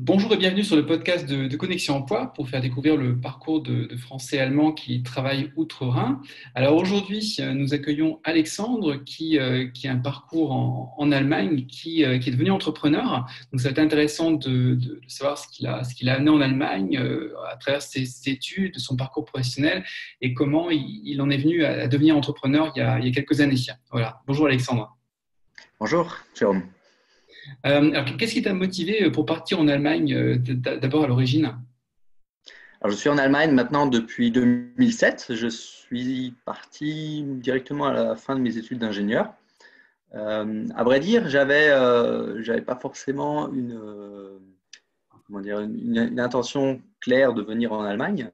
Bonjour et bienvenue sur le podcast de Connexion Emploi pour faire découvrir le parcours de Français allemands qui travaillent outre-Rhin. Alors aujourd'hui, nous accueillons Alexandre qui a un parcours en Allemagne, qui est devenu entrepreneur. Donc ça va être intéressant de savoir ce qu'il a amené en Allemagne à travers ses études, son parcours professionnel et comment il en est venu à devenir entrepreneur il y a quelques années. Voilà. Bonjour Alexandre. Bonjour, Jérôme. Alors, qu'est-ce qui t'a motivé pour partir en Allemagne d'abord à l'origine? Alors, je suis en Allemagne maintenant depuis 2007. Je suis parti directement à la fin de mes études d'ingénieur. À vrai dire, j'avais pas forcément une intention claire de venir en Allemagne.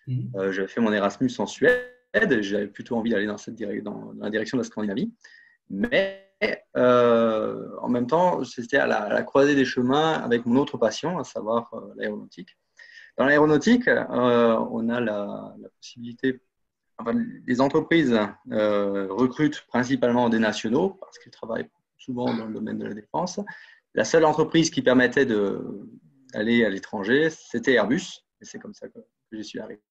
Mhm. J'avais fait mon Erasmus en Suède et j'avais plutôt envie d'aller dans la direction de la Scandinavie. Mais en même temps, c'était à la croisée des chemins avec mon autre passion, à savoir l'aéronautique. Dans l'aéronautique, on a la possibilité, enfin, les entreprises recrutent principalement des nationaux parce qu'ils travaillent souvent dans le domaine de la défense. La seule entreprise qui permettait d'aller à l'étranger, c'était Airbus, et c'est comme ça que j'y suis arrivé.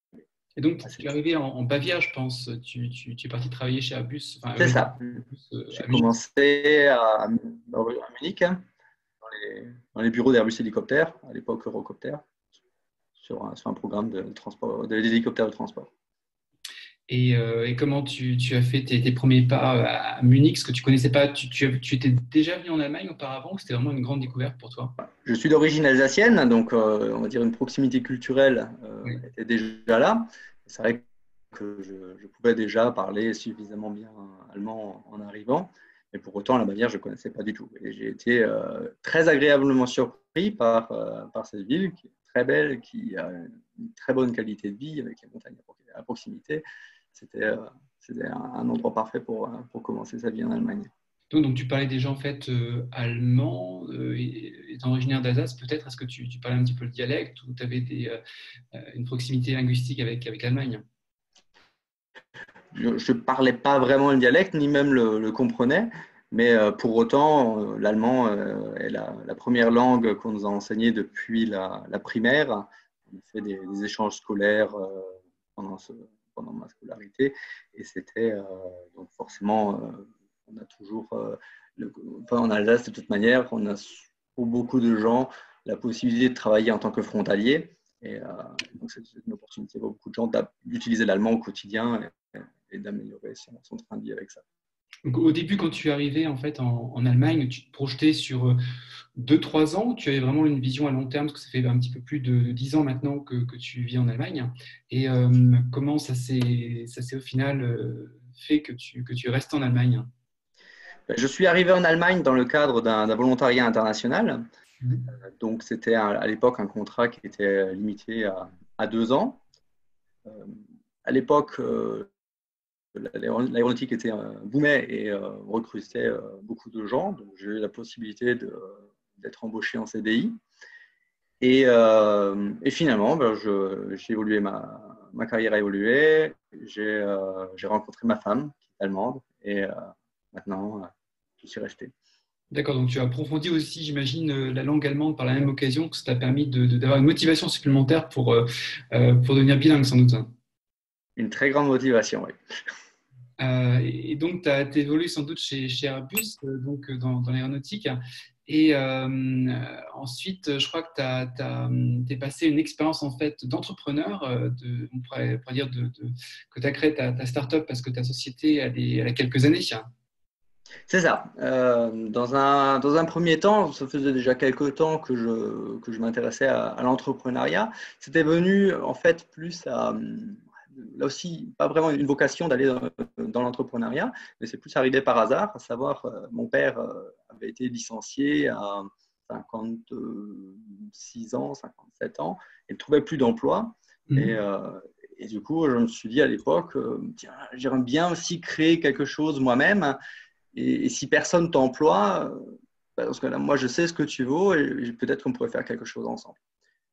Et donc, tu es arrivé en Bavière, je pense. Tu es parti travailler chez Airbus, enfin, C'est ça. J'ai à Munich. commencé à Munich, hein, dans les bureaux d'Airbus Hélicoptère, à l'époque Eurocopter, sur un programme de transport, d'hélicoptères de transport. Et comment tu as fait tes premiers pas à Munich, ce que tu connaissais pas? Tu étais déjà venu en Allemagne auparavant ou c'était vraiment une grande découverte pour toi? Je suis d'origine alsacienne, donc on va dire une proximité culturelle Oui. était déjà là. C'est vrai que je pouvais déjà parler suffisamment bien allemand en arrivant, mais pour autant la Bavière je ne connaissais pas du tout. Et j'ai été très agréablement surpris par cette ville qui est très belle, qui a une très bonne qualité de vie avec les montagnes à proximité. C'était un endroit parfait pour commencer sa vie en Allemagne. Donc, tu parlais déjà en fait allemand, étant originaire d'Alsace, peut-être est-ce que tu parlais un petit peu le dialecte ou tu avais une proximité linguistique avec l'Allemagne? Je ne parlais pas vraiment le dialecte, ni même le comprenais, mais pour autant, l'allemand est la première langue qu'on nous a enseignée depuis la primaire. On a fait des échanges scolaires pendant, pendant ma scolarité, et c'était donc forcément, on a toujours, enfin, en Alsace de toute manière, on a pour beaucoup de gens la possibilité de travailler en tant que frontalier, et donc c'est une opportunité pour beaucoup de gens d'utiliser l'allemand au quotidien et d'améliorer son train de vie avec ça. Donc, au début, quand tu es arrivé en fait en Allemagne, tu te projetais sur 2, 3 ans, tu avais vraiment une vision à long terme, parce que ça fait un petit peu plus de 10 ans maintenant que tu vis en Allemagne. Et comment ça s'est au final fait que tu restes en Allemagne? Je suis arrivé en Allemagne dans le cadre d'un volontariat international. Mhm. Donc, c'était à l'époque un contrat qui était limité à 2 ans. Euh, à l'époque, l'aéronautique était boomait et recrutait beaucoup de gens. Donc, j'ai eu la possibilité d'être embauché en CDI. Et finalement, j'ai évolué, ma carrière a évolué. J'ai rencontré ma femme, qui est allemande, et maintenant, je suis resté. D'accord, donc tu as approfondi aussi, j'imagine, la langue allemande par la même occasion, que ça t'a permis d'avoir une motivation supplémentaire pour devenir bilingue, sans doute. Une très grande motivation, oui. Et donc, tu as évolué sans doute chez Airbus, dans l'aéronautique. Et ensuite, je crois que tu es passé une expérience en fait d'entrepreneur, on pourrait dire que tu as créé ta start-up parce que ta société elle a quelques années. C'est ça. Dans un premier temps, ça faisait déjà quelques temps que je m'intéressais à l'entrepreneuriat. C'était venu en fait plus là aussi, pas vraiment une vocation d'aller dans l'entrepreneuriat, mais c'est plus arrivé par hasard, à savoir, mon père avait été licencié à 56 ans, 57 ans, et ne trouvait plus d'emploi. Et, Mhm. euh, et du coup, je me suis dit à l'époque, tiens, j'aimerais bien aussi créer quelque chose moi-même. Et si personne t'emploie, parce que là, moi, je sais ce que tu vaux et peut-être qu'on pourrait faire quelque chose ensemble.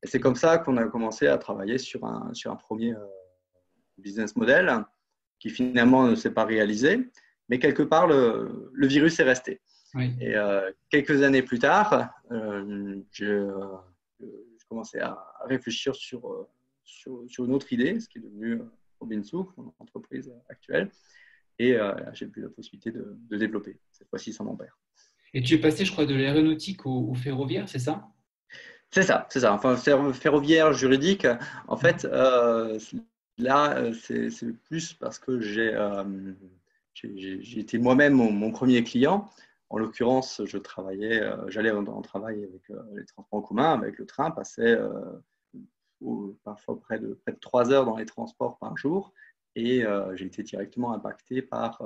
Et c'est comme ça qu'on a commencé à travailler sur un premier business model qui finalement ne s'est pas réalisé, mais quelque part, le virus est resté. Oui. Et quelques années plus tard, je commençais à réfléchir sur une autre idée, ce qui est devenu Robin Souk, mon entreprise actuelle. Et j'ai eu la possibilité de développer, cette fois-ci sans mon père. Et tu es passé, je crois, de l'aéronautique au ferroviaire, c'est ça? C'est ça. Enfin, ferroviaire, juridique, en fait, là, c'est plus parce que j'ai été moi-même mon premier client. En l'occurrence, j'allais en travail avec les transports en commun, avec le train, passais parfois près de 3 heures dans les transports par jour, et j'ai été directement impacté par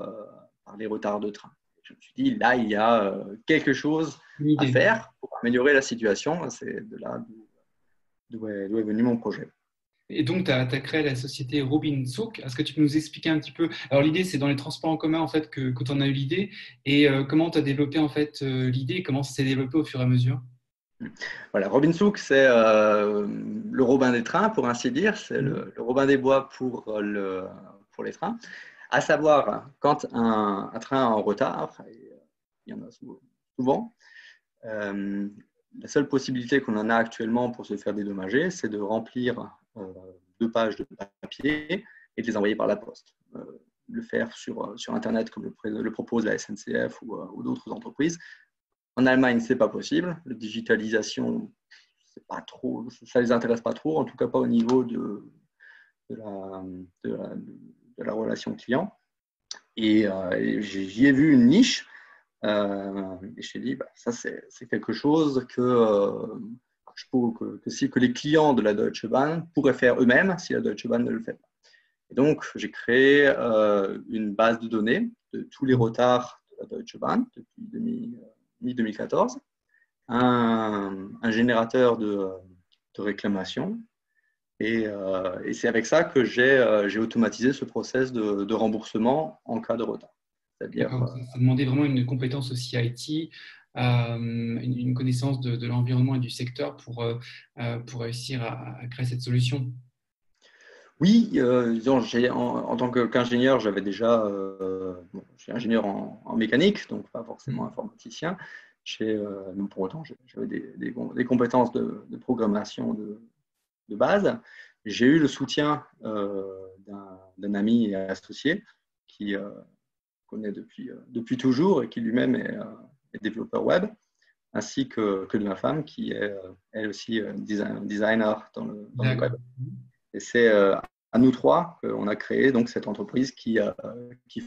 les retards de train. Je me suis dit, là, il y a quelque chose à faire pour améliorer la situation. C'est de là d'où est venu mon projet. Et donc, tu as créé la société Robin Souk. Est-ce que tu peux nous expliquer un petit peu? Alors, l'idée, c'est dans les transports en commun, en fait, que tu en as eu l'idée. Et comment tu as développé, en fait, l'idée? Comment ça s'est développé au fur et à mesure? Voilà, Robin Souk, c'est le Robin des trains, pour ainsi dire. C'est le Robin des bois pour les trains. À savoir, quand un train est en retard, et il y en a souvent, la seule possibilité qu'on en a actuellement pour se faire dédommager, c'est de remplir 2 pages de papier et de les envoyer par la poste. Le faire sur Internet, comme le propose la SNCF ou d'autres entreprises. En Allemagne, ce n'est pas possible. La digitalisation, c'est pas trop, ça ne les intéresse pas trop, en tout cas pas au niveau de la relation client. Et j'y ai vu une niche. Et je me suis dit, ça, c'est quelque chose que les clients de la Deutsche Bahn pourraient faire eux-mêmes si la Deutsche Bahn ne le fait pas. Et donc, j'ai créé une base de données de tous les retards de la Deutsche Bahn depuis mi-2014, un générateur de réclamation. Et c'est avec ça que j'ai automatisé ce process de remboursement en cas de retard. C'est-à-dire, Ça demandait vraiment une compétence aussi IT, une connaissance de l'environnement et du secteur pour réussir à créer cette solution. oui, disons, en tant qu'ingénieur, j'avais déjà, je suis ingénieur en mécanique, donc pas forcément informaticien. Mais pour autant, j'avais des compétences de programmation de base. J'ai eu le soutien d'un ami et associé qui connaît depuis toujours et qui lui-même est développeur web, ainsi que de ma femme qui est elle aussi designer dans le web. Et c'est à nous trois qu'on a créé donc cette entreprise qui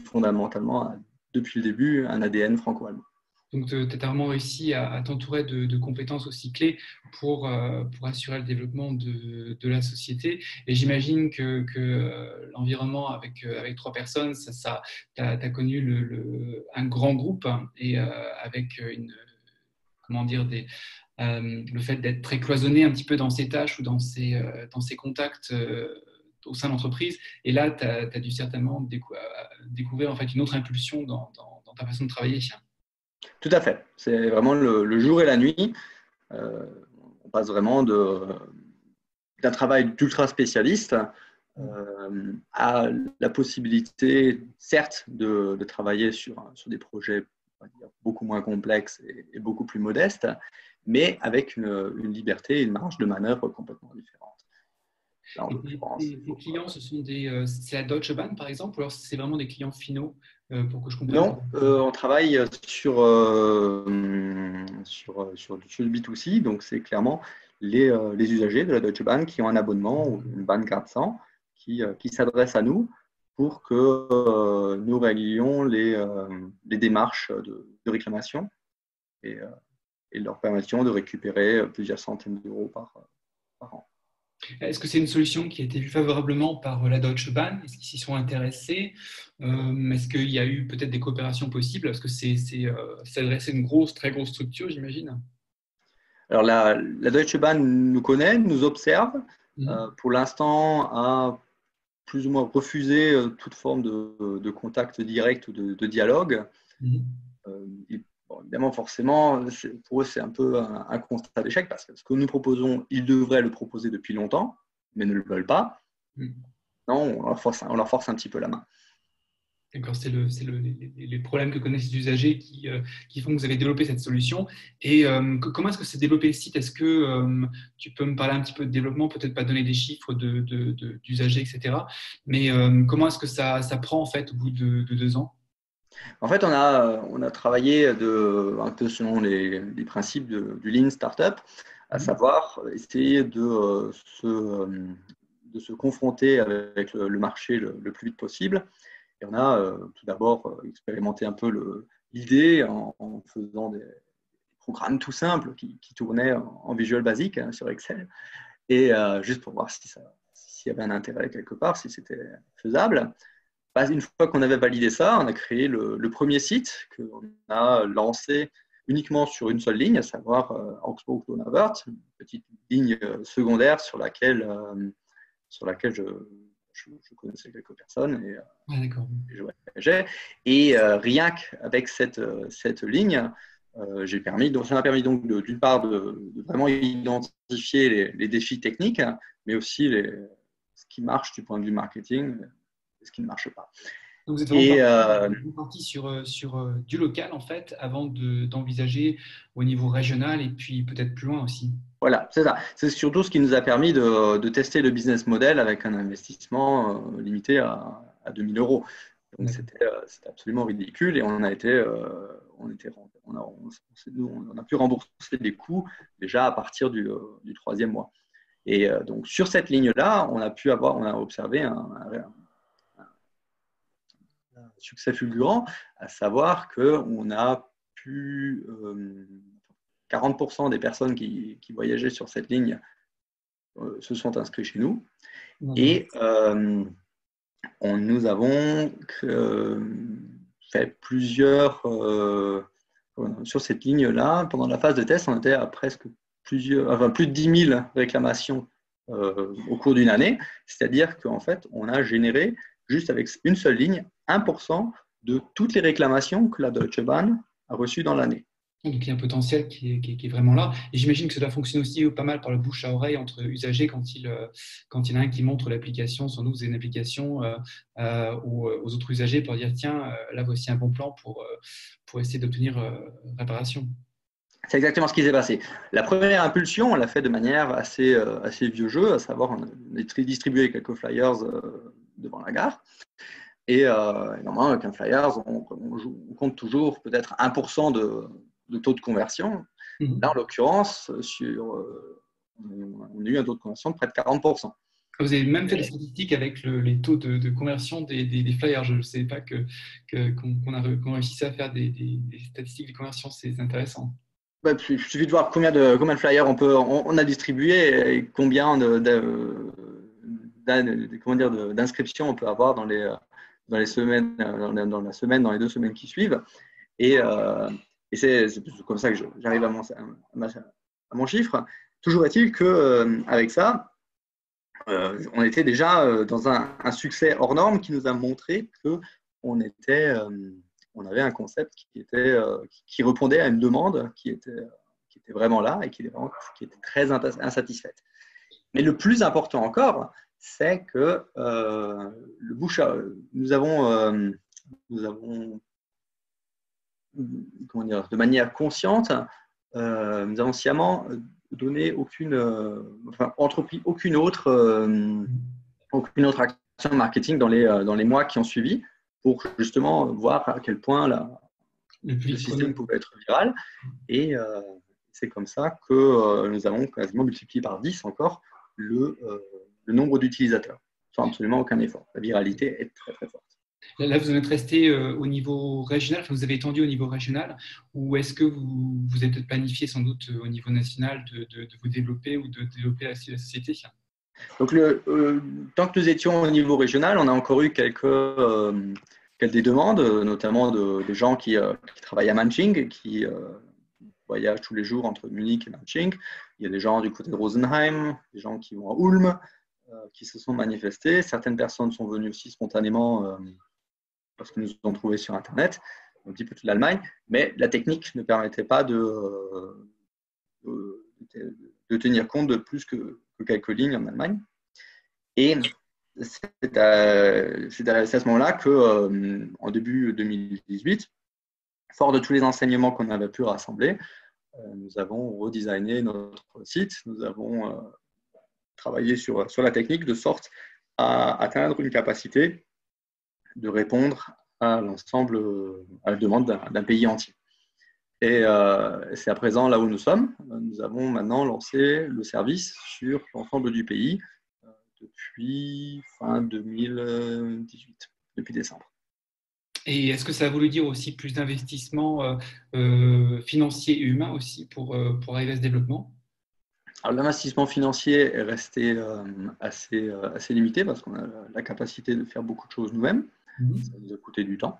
fondamentalement a depuis le début un ADN franco-allemand. Donc, tu as vraiment réussi à t'entourer de compétences aussi clés pour assurer le développement de la société. Et j'imagine que l'environnement avec 3 personnes, tu as connu un grand groupe et avec comment dire, le fait d'être très cloisonné un petit peu dans ses tâches ou dans ses contacts au sein de l'entreprise. Et là, tu as dû certainement découvrir en fait, une autre impulsion dans ta façon de travailler. Tout à fait. C'est vraiment le jour et la nuit. On passe vraiment d'un travail d'ultra spécialiste à la possibilité, certes, de travailler sur des projets on va dire, beaucoup moins complexes et beaucoup plus modestes, mais avec une liberté et une marge de manœuvre complètement différente. Là, tes clients, c'est la Deutsche Bahn, par exemple, ou alors c'est vraiment des clients finaux pour que je comprenne? Non, on travaille sur du B2C, donc c'est clairement les usagers de la Deutsche Bahn qui ont un abonnement ou une Bahn 400 qui s'adressent à nous pour que nous réglions les démarches de réclamation et leur permettions de récupérer plusieurs centaines d'euros par an. Est-ce que c'est une solution qui a été vue favorablement par la Deutsche Bahn? Est-ce qu'ils s'y sont intéressés? Est-ce qu'il y a eu peut-être des coopérations possibles? Est-ce que c'est adressé à une très grosse structure, j'imagine? Alors, la Deutsche Bahn nous connaît, nous observe. Pour l'instant, a plus ou moins refusé toute forme de contact direct ou de dialogue. Évidemment, forcément, pour eux, c'est un peu un constat d'échec parce que ce que nous proposons, ils devraient le proposer depuis longtemps, mais ne le veulent pas. Non, on leur force un petit peu la main. D'accord, les problèmes que connaissent les usagers qui font que vous avez développé cette solution. Et comment est-ce que c'est développé le site? Est-ce que tu peux me parler un petit peu de développement, peut-être pas donner des chiffres d'usagers, etc. Mais comment est-ce que ça prend en fait au bout de 2 ans? En fait, on a travaillé un peu selon les principes du Lean Startup, à Mhm. savoir essayer de se confronter avec le marché le plus vite possible. Et on a tout d'abord expérimenté un peu l'idée en faisant des programmes tout simples qui tournaient en Visual Basic, hein, sur Excel, et juste pour voir s'il y avait un intérêt quelque part, si c'était faisable. Une fois qu'on avait validé ça, on a créé le premier site qu'on a lancé uniquement sur une seule ligne, à savoir Augsburg-Donauwörth, une petite ligne secondaire sur laquelle je connaissais quelques personnes Ah, d'accord. et je voyageais. Et rien qu'avec cette ligne, ça m'a permis donc d'une part de vraiment identifier les défis techniques, mais aussi ce qui marche du point de vue marketing et ce qui ne marche pas. Donc vous êtes vraiment Et parti sur du local en fait, avant d'envisager au niveau régional et puis peut-être plus loin aussi. voilà, c'est ça. C'est surtout ce qui nous a permis de tester le business model avec un investissement limité à 2 000 euros. Donc D'accord. c'était absolument ridicule et on a pu rembourser des coûts déjà à partir du troisième mois. Et donc sur cette ligne-là, on a observé un succès fulgurant, à savoir qu'on a pu 40% des personnes qui voyageaient sur cette ligne se sont inscrits chez nous. D'accord. Et nous avons fait sur cette ligne-là. Pendant la phase de test, on était à plus de 10 000 réclamations au cours d'une année. C'est-à-dire qu'en fait, on a généré, juste avec une seule ligne, 1% de toutes les réclamations que la Deutsche Bahn a reçues dans l'année. Donc il y a un potentiel qui est vraiment là. Et j'imagine que cela fonctionne aussi pas mal par le bouche à oreille entre usagers quand il y en a un qui montre l'application, sans doute c'est une application aux autres usagers pour dire tiens, là voici un bon plan pour essayer d'obtenir réparation. C'est exactement ce qui s'est passé. La première impulsion, on l'a fait de manière assez vieux jeu, à savoir on a distribué quelques flyers devant la gare. Et normalement, avec un flyers, on compte toujours peut-être 1% de taux de conversion. Mhm. Là, en l'occurrence, on a eu un taux de conversion de près de 40%. Vous avez même fait des statistiques avec les taux de conversion des flyers. Je ne savais pas qu'on réussissait à faire des statistiques de conversion. C'est intéressant. Il suffit de voir combien de flyers on a distribué et combien d'inscriptions on peut avoir dans les semaines, dans les 2 semaines qui suivent. Et c'est comme ça que j'arrive à mon chiffre. Toujours est-il qu'avec ça, on était déjà dans un succès hors norme qui nous a montré qu'on on avait un concept qui répondait à une demande qui était vraiment là et qui était très insatisfaite. Mais le plus important encore, c'est que nous avons comment dire, de manière consciente, nous avons sciemment entrepris aucune autre action marketing dans les mois qui ont suivi pour justement voir à quel point Le plus le vite système preneur. pouvait être viral. Et c'est comme ça que nous avons quasiment multiplié par 10 encore le nombre d'utilisateurs, sans absolument aucun effort. La viralité est très très forte. Là, vous en êtes resté au niveau régional, enfin, vous avez étendu au niveau régional, ou est-ce que vous avez peut-être planifié sans doute au niveau national de vous développer ou de développer la société? Donc, tant que nous étions au niveau régional, on a encore eu quelques des demandes, notamment des gens qui travaillent à Manching, qui voyagent tous les jours entre Munich et Manching. Il y a des gens du côté de Rosenheim, des gens qui vont à Ulm, qui se sont manifestés. Certaines personnes sont venues aussi spontanément parce qu'ils nous ont trouvés sur Internet, un petit peu toute l'Allemagne, mais la technique ne permettait pas de tenir compte de plus que quelques lignes en Allemagne. Et c'est à ce moment-là que, en début 2018, fort de tous les enseignements qu'on avait pu rassembler, nous avons redesigné notre site, nous avons travaillé sur la technique de sorte à atteindre une capacité de répondre à l'ensemble, à la demande d'un pays entier. Et c'est à présent là où nous sommes. Nous avons maintenant lancé le service sur l'ensemble du pays depuis fin 2018, depuis décembre. Et est-ce que ça a voulu dire aussi plus d'investissement financier et humain aussi pour arriver à ce développement? Alors, l'investissement financier est resté assez limité parce qu'on a la capacité de faire beaucoup de choses nous-mêmes. Ça nous a coûté du temps.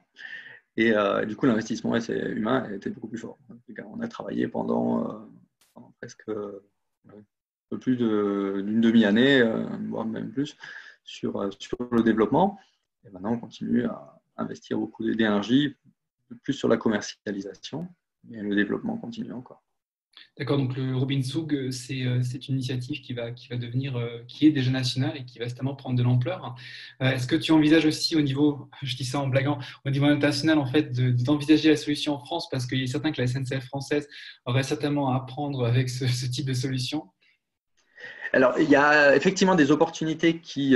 Et du coup, l'investissement humain était beaucoup plus fort. On a travaillé pendant presque un peu plus d'une demi-année, voire même plus, sur le développement. Et maintenant, on continue à investir beaucoup d'énergie, plus sur la commercialisation, mais le développement continue encore. D'accord, donc le Robin Soug, c'est une initiative qui va devenir, qui est déjà nationale et qui va certainement prendre de l'ampleur. Est-ce que tu envisages aussi au niveau, je dis ça en blaguant, au niveau international en fait, d'envisager la solution en France parce qu'il est certain que la SNCF française aurait certainement à apprendre avec ce type de solution? Alors, il y a effectivement des opportunités qui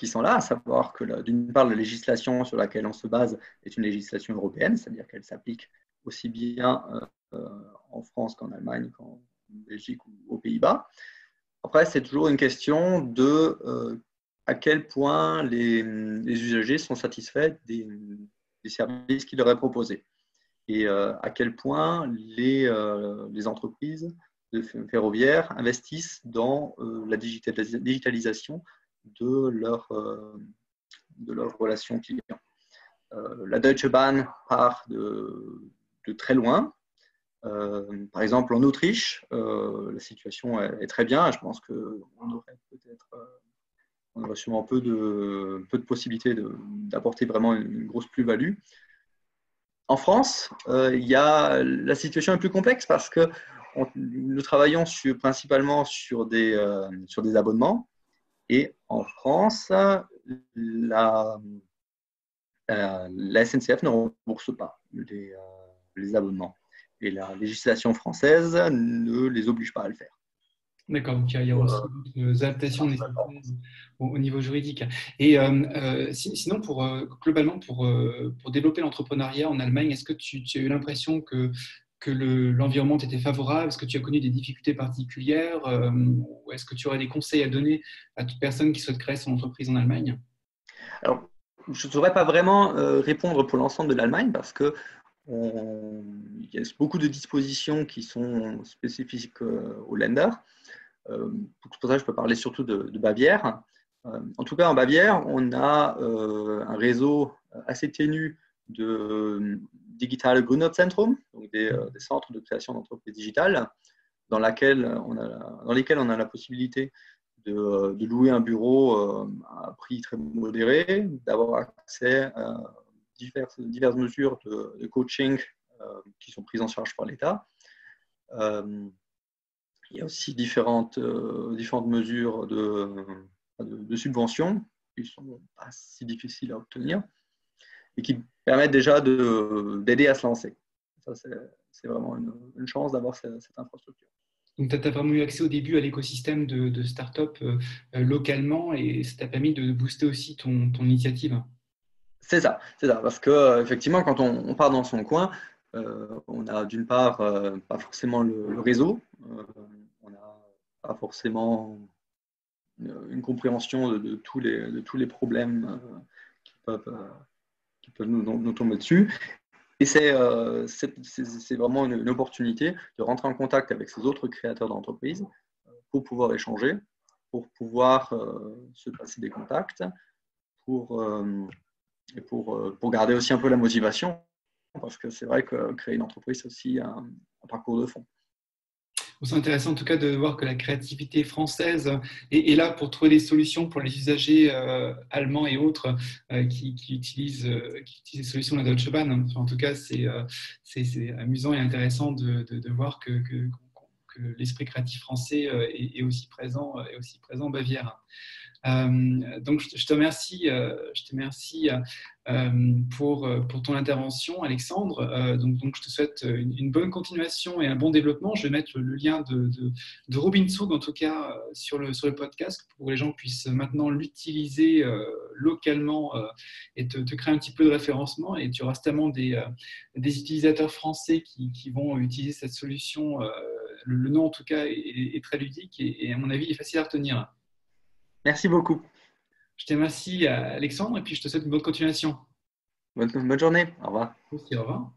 sont là, à savoir que d'une part, la législation sur laquelle on se base est une législation européenne, c'est-à-dire qu'elle s'applique aussi bien en France qu'en Allemagne, qu'en Belgique ou aux Pays-Bas. Après, c'est toujours une question de à quel point les usagers sont satisfaits des services qui leur est proposés et à quel point les entreprises ferroviaires investissent dans la digitalisation de leur relation client. La Deutsche Bahn part de très loin. Par exemple, en Autriche, la situation est très bien. Je pense qu'on aurait on aurait sûrement peu de possibilités d'apporter vraiment une grosse plus-value. En France, la situation est plus complexe parce que nous travaillons principalement sur des abonnements. Et en France, la SNCF ne rembourse pas les abonnements. Et la législation française ne les oblige pas à le faire. D'accord, donc il y a aussi d'autres adaptations nécessaires au niveau juridique. Et sinon, globalement, pour développer l'entrepreneuriat en Allemagne, est-ce que tu as eu l'impression que l'environnement était favorable? Est-ce que tu as connu des difficultés particulières? Ou est-ce que tu aurais des conseils à donner à toute personne qui souhaite créer son entreprise en Allemagne? Alors, je ne saurais pas vraiment répondre pour l'ensemble de l'Allemagne parce que il y a beaucoup de dispositions qui sont spécifiques au Länder. Pour ça, je peux parler surtout de Bavière. En tout cas, en Bavière, on a un réseau assez ténu de Digitale Gründerzentrum, donc des centres de création d'entreprises digitales, dans lesquels on a la possibilité de louer un bureau à un prix très modéré, d'avoir accès à diverses mesures de coaching qui sont prises en charge par l'État. Il y a aussi différentes mesures de subventions qui ne sont pas si difficiles à obtenir et qui permettent déjà d'aider à se lancer. Ça, c'est vraiment une chance d'avoir cette infrastructure. Donc, tu as vraiment eu accès au début à l'écosystème de start-up localement et ça t'a permis de booster aussi ton initiative. C'est ça, parce que effectivement, quand on part dans son coin, on a d'une part pas forcément le réseau, on n'a pas forcément une compréhension de tous les problèmes qui peuvent nous tomber dessus. Et c'est vraiment une opportunité de rentrer en contact avec ces autres créateurs d'entreprises pour pouvoir échanger, pour pouvoir se passer des contacts, pour garder aussi un peu la motivation, parce que c'est vrai que créer une entreprise, c'est aussi un parcours de fond. C'est intéressant en tout cas de voir que la créativité française est là pour trouver des solutions pour les usagers allemands et autres qui utilisent les solutions de la Deutsche Bahn. Enfin, en tout cas, c'est amusant et intéressant de voir que l'esprit créatif français est aussi présent en Bavière. Donc, je te remercie, pour ton intervention, Alexandre. Donc, je te souhaite une bonne continuation et un bon développement. Je vais mettre le lien de Robin Soog, en tout cas, sur le podcast, pour que les gens puissent maintenant l'utiliser localement et te créer un petit peu de référencement. Et tu auras certainement des utilisateurs français qui vont utiliser cette solution. Le nom, en tout cas, est très ludique et, à mon avis, est facile à retenir. Merci beaucoup. Je te remercie, Alexandre, et puis je te souhaite une bonne continuation. Bonne journée. Au revoir. Merci, au revoir.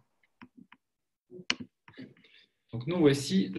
Donc, nous voici.